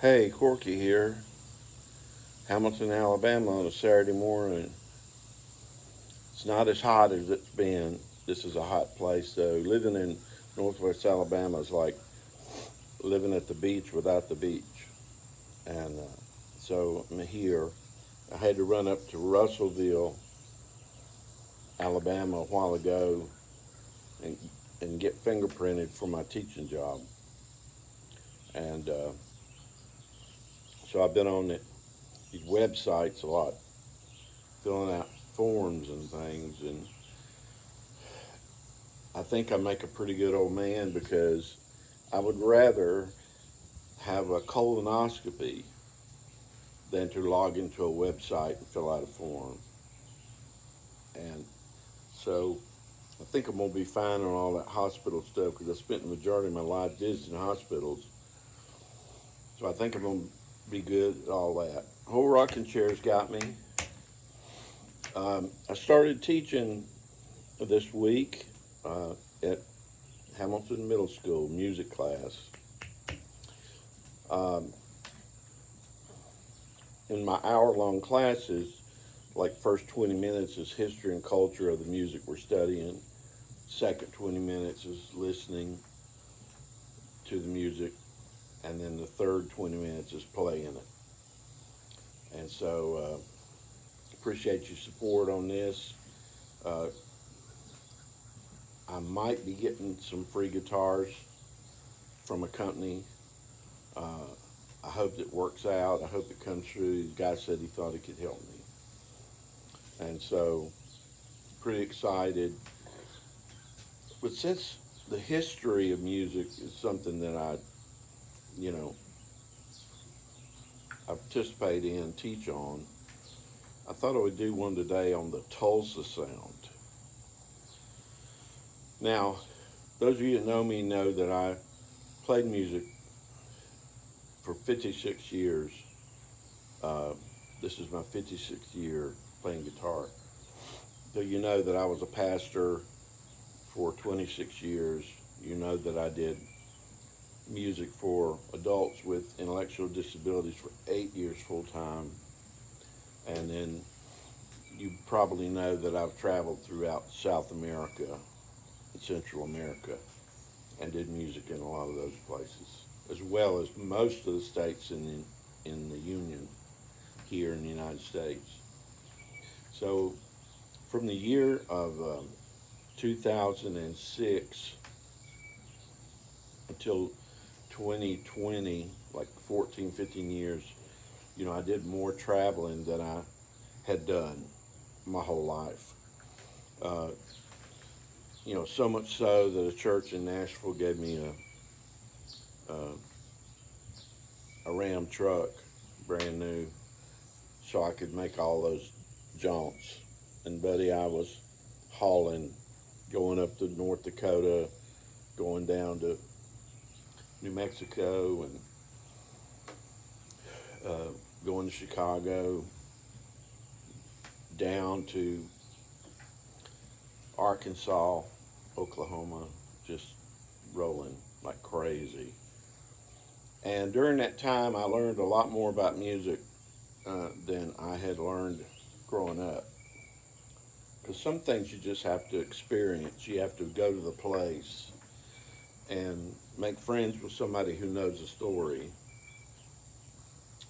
Hey, Corky here, Hamilton, Alabama on a Saturday morning. It's not as hot as it's been. This is a hot place, though. Living in Northwest Alabama is like living at the beach without the beach. And so I'm here. I had to run up to Russellville, Alabama a while ago and, and get fingerprinted for my teaching job. And so I've been on these websites a lot, filling out forms and things. And I think I make a pretty good old man because I would rather have a colonoscopy than to log into a website and fill out a form. And so I think I'm going to be fine on all that hospital stuff because I spent the majority of my life visiting hospitals. So I think I'm going to be good at all that. Whole rocking chair's got me. I started teaching this week at Hamilton Middle School music class. In my hour-long classes, like first 20 minutes is history and culture of the music we're studying. Second 20 minutes is listening to the music. And then the third 20 minutes is playing it. And so appreciate your support on this. I might be getting some free guitars from a company. I hope it works out. I hope it comes through. The guy said he thought he could help me. And so, pretty excited. But since the history of music is something that I participate in, teach on, I thought I would do one today on the Tulsa Sound. Now, those of you that know me know that I played music for 56 years. This is my 56th year playing guitar. So you know that I was a pastor for 26 years. You know that I did music for adults with intellectual disabilities for 8 years full time. And then you probably know that I've traveled throughout South America and Central America and did music in a lot of those places, as well as most of the states in the Union here in the United States. So from the year of 2006 until 2020, like 14, 15 years, I did more traveling than I had done my whole life. So much so that a church in Nashville gave me a Ram truck, brand new, so I could make all those jaunts. And buddy, I was hauling, going up to North Dakota, going down to New Mexico, and going to Chicago, down to Arkansas, Oklahoma, just rolling like crazy. And during that time, I learned a lot more about music than I had learned growing up. Because some things you just have to experience. You have to go to the place and make friends with somebody who knows the story.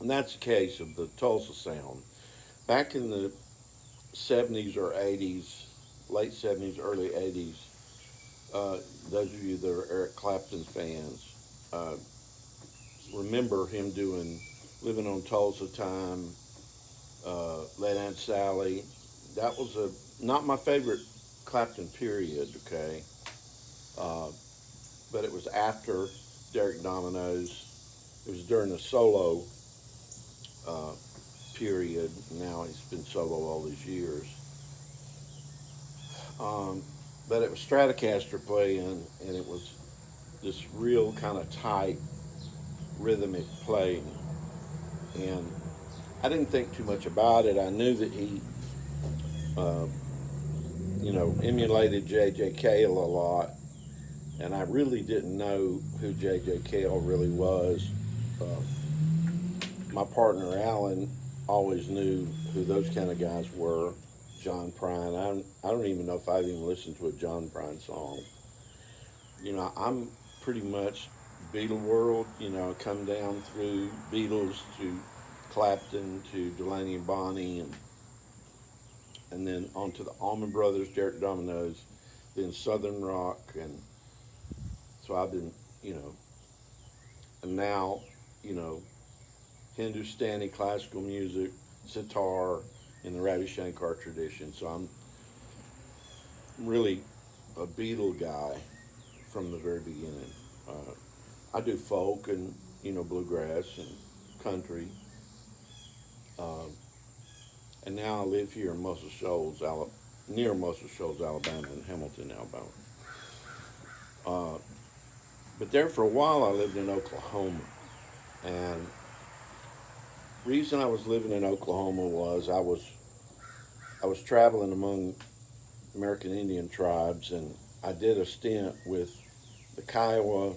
And that's the case of the Tulsa Sound. Back in the 70s or 80s, late 70s, early 80s, those of you that are Eric Clapton fans remember him doing Living on Tulsa Time, Let Aunt Sally. That was not my favorite Clapton period, okay? But it was after Derek Domino's. It was during the solo period. Now he's been solo all these years. But it was Stratocaster playing, and it was this real kind of tight, rhythmic playing. And I didn't think too much about it. I knew that he, emulated J.J. Cale a lot, and I really didn't know who J.J. Cale really was my partner Alan always knew who those kind of guys were. John Prine. I don't even know if I've even listened to a John Prine song. I'm pretty much Beatle world. I come down through Beatles to Clapton to Delaney and Bonnie, and then on to the Allman Brothers, Derek Dominoes, then Southern rock, and so I've been, and now, you know, Hindustani classical music, sitar, in the Ravi Shankar tradition. So I'm really a Beatle guy from the very beginning. I do folk and bluegrass and country, and now I live here in Muscle Shoals, near Muscle Shoals, Alabama, in Hamilton, Alabama. But there for a while, I lived in Oklahoma, and reason I was living in Oklahoma was I was traveling among American Indian tribes, and I did a stint with the Kiowa,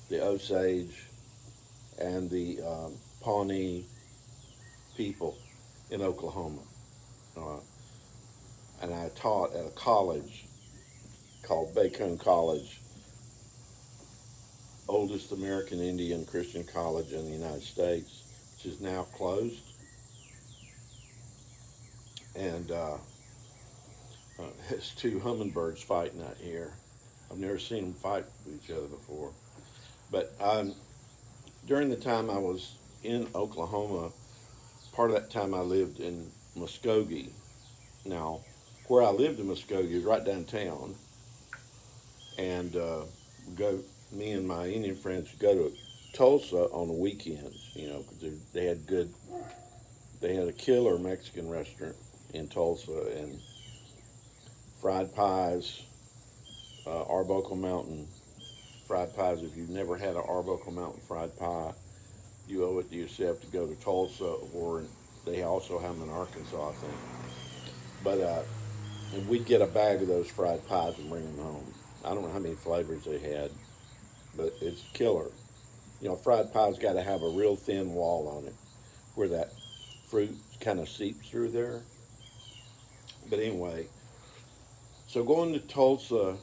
the Osage, and the Pawnee people in Oklahoma. Uh, and I taught at a college called Bacone College, oldest American Indian Christian college in the United States, which is now closed. And it's two hummingbirds fighting out here. I've never seen them fight with each other before. But during the time I was in Oklahoma, part of that time I lived in Muskogee. Now, where I lived in Muskogee is right downtown, and me and my Indian friends would go to Tulsa on the weekends, because they had a killer Mexican restaurant in Tulsa, and fried pies, Arbuckle Mountain fried pies. If you've never had an Arbuckle Mountain fried pie, you owe it to yourself to go to Tulsa, or they also have them in Arkansas, I think. But and we'd get a bag of those fried pies and bring them home. I don't know how many flavors they had, but it's killer. Fried pie's got to have a real thin wall on it, where that fruit kind of seeps through there. But anyway, so going to Tulsa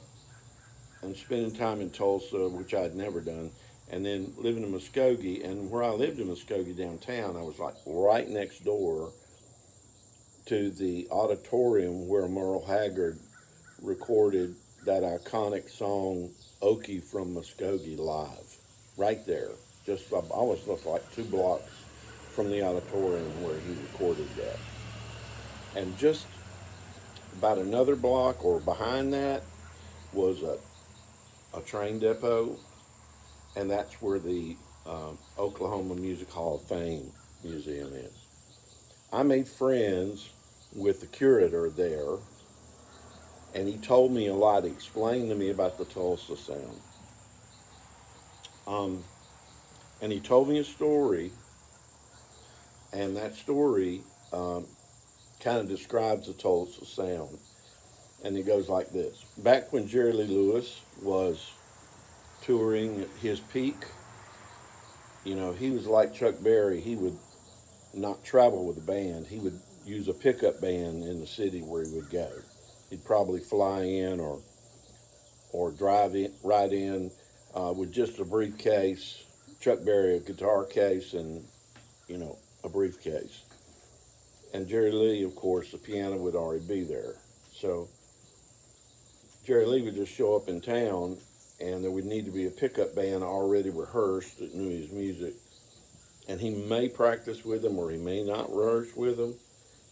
and spending time in Tulsa, which I had never done, and then living in Muskogee, and where I lived in Muskogee downtown, I was like right next door to the auditorium where Merle Haggard recorded that iconic song "Okie from Muskogee" live, right there. I was just like 2 blocks from the auditorium where he recorded that, and just about another block or behind that was a train depot, and that's where the Oklahoma Music Hall of Fame Museum is. I made friends with the curator there, and he told me a lot. He explained to me about the Tulsa Sound. And he told me a story, and that story kind of describes the Tulsa Sound. And it goes like this. Back when Jerry Lee Lewis was touring at his peak, he was like Chuck Berry. He would not travel with a band. He would use a pickup band in the city where he would go. He'd probably fly in or drive in, right in with just a briefcase, Chuck Berry, a guitar case, and, a briefcase. And Jerry Lee, of course, the piano would already be there. So Jerry Lee would just show up in town, and there would need to be a pickup band already rehearsed that knew his music. And he may practice with them or he may not rehearse with them,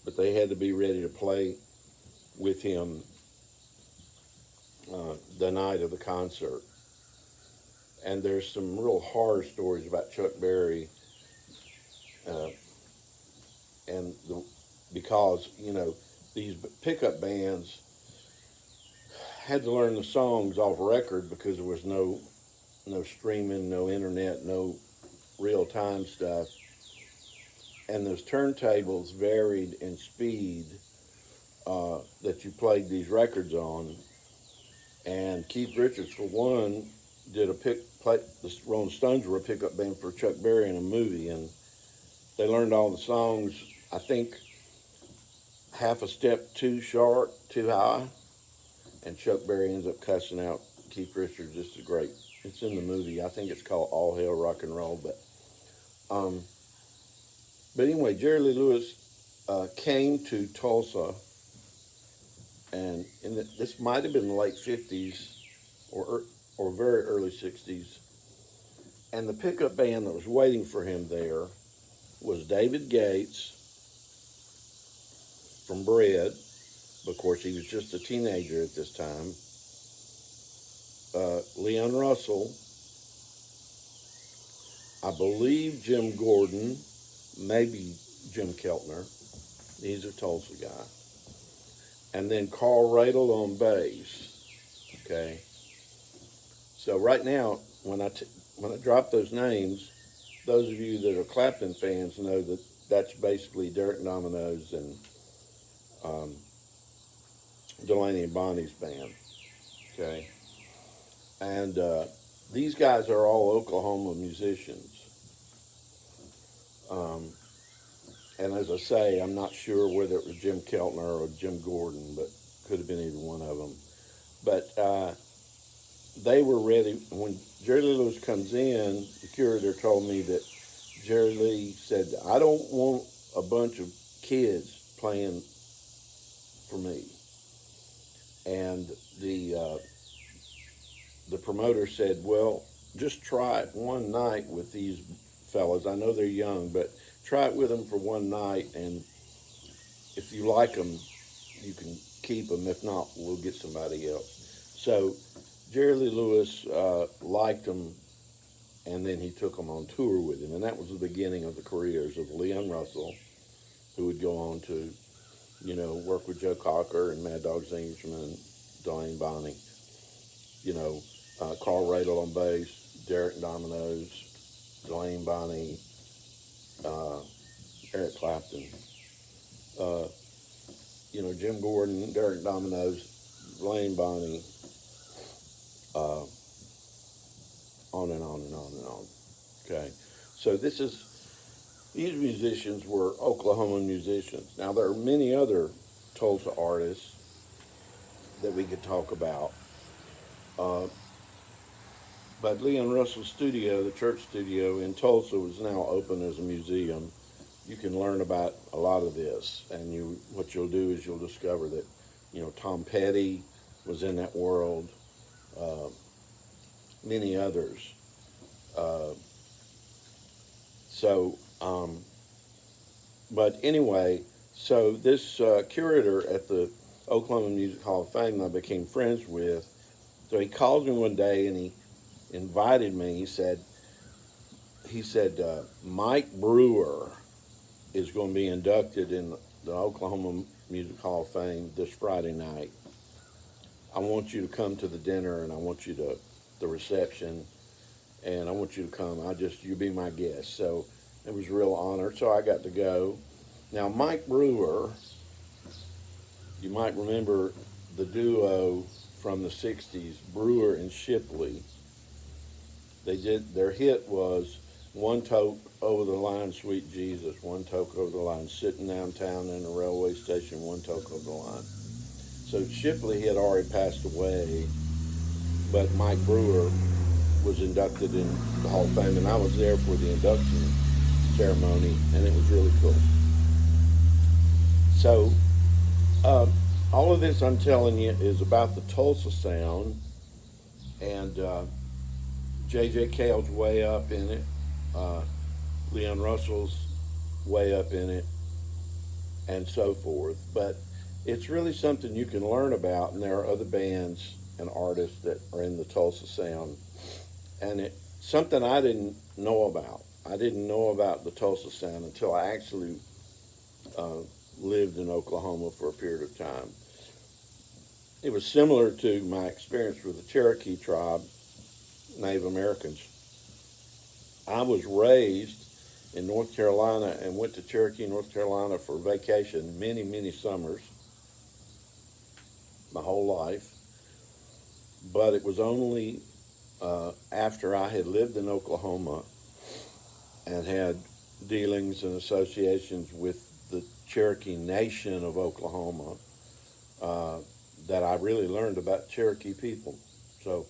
but they had to be ready to play with him the night of the concert. And there's some real horror stories about Chuck Berry, because these pickup bands had to learn the songs off record because there was no streaming, no internet, no real time stuff, and those turntables varied in speed that you played these records on. And Keith Richards, for one, did the Rolling Stones were a pickup band for Chuck Berry in a movie, and they learned all the songs, I think, half a step too short, too high, and Chuck Berry ends up cussing out Keith Richards. This is great. It's in the movie. I think it's called All Hail Rock and Roll. Um, but anyway, Jerry Lee Lewis came to Tulsa, and this might have been the late 50s or very early 60s. And the pickup band that was waiting for him there was David Gates from Bread. Of course, he was just a teenager at this time. Leon Russell, I believe Jim Gordon, maybe Jim Keltner. He's a Tulsa guy. And then Carl Radel on bass. Okay. So right now, when I drop those names, those of you that are Clapton fans know that that's basically Derek Domino's and Delaney and Bonnie's band. Okay. And these guys are all Oklahoma musicians. And as I say, I'm not sure whether it was Jim Keltner or Jim Gordon, but could have been either one of them. But they were ready. When Jerry Lee Lewis comes in, the curator told me that Jerry Lee said, I don't want a bunch of kids playing for me. And the promoter said, well, just try it one night with these fellas. I know they're young, but try it with them for one night, and if you like them, you can keep them. If not, we'll get somebody else. So Jerry Lee Lewis liked them, and then he took them on tour with him, and that was the beginning of the careers of Leon Russell, who would go on to, work with Joe Cocker and Mad Dog Zingerman, Delaney Bonnie, Carl Radel on bass, Derek Domino's, Delaney Bonnie, Eric Clapton, Jim Gordon, Derek Domino's, Delaney Bonnie, on and on and on and on. Okay, so these musicians were Oklahoma musicians. Now there are many other Tulsa artists that we could talk about. But Leon Russell's studio, the church studio in Tulsa, was now open as a museum. You can learn about a lot of this, and what you'll do is you'll discover that, Tom Petty was in that world, many others. But anyway, so this curator at the Oklahoma Music Hall of Fame I became friends with, so he called me one day and he invited me. He said, Mike Brewer is going to be inducted in the Oklahoma Music Hall of Fame this Friday night. I want you to come to the dinner, and I want you to the reception, and I want you to come. You be my guest. So it was a real honor. So I got to go. Now Mike Brewer, you might remember the duo from the 60s, Brewer and Shipley. Their hit was One Toke Over the Line, Sweet Jesus, One Toke Over the Line, sitting downtown in a railway station, One Toke Over the Line. So Shipley had already passed away, but Mike Brewer was inducted in the Hall of Fame, and I was there for the induction ceremony, and it was really cool. So all of this I'm telling you is about the Tulsa Sound, and J.J. Cale's way up in it, Leon Russell's way up in it, and so forth. But it's really something you can learn about, and there are other bands and artists that are in the Tulsa Sound. And it's something I didn't know about. I didn't know about the Tulsa Sound until I actually lived in Oklahoma for a period of time. It was similar to my experience with the Cherokee tribe, Native Americans. I was raised in North Carolina and went to Cherokee, North Carolina for vacation many, many summers, my whole life. But it was only after I had lived in Oklahoma and had dealings and associations with the Cherokee Nation of Oklahoma uh, that I really learned about Cherokee people. So,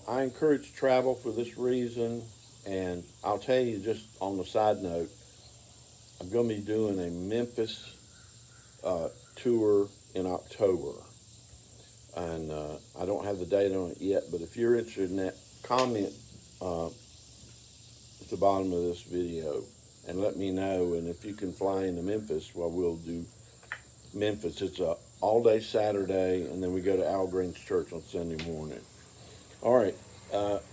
I encourage travel for this reason. And I'll tell you just on the side note, I'm going to be doing a Memphis tour in October. And I don't have the date on it yet, but if you're interested in that, comment at the bottom of this video and let me know. And if you can fly into Memphis, well, we'll do Memphis. It's a all-day Saturday, and then we go to Al Green's church on Sunday morning. All right,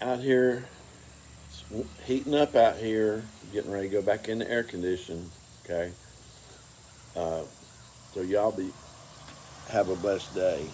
out here, it's heating up out here, getting ready to go back in the air conditioning, okay? So y'all have a blessed day.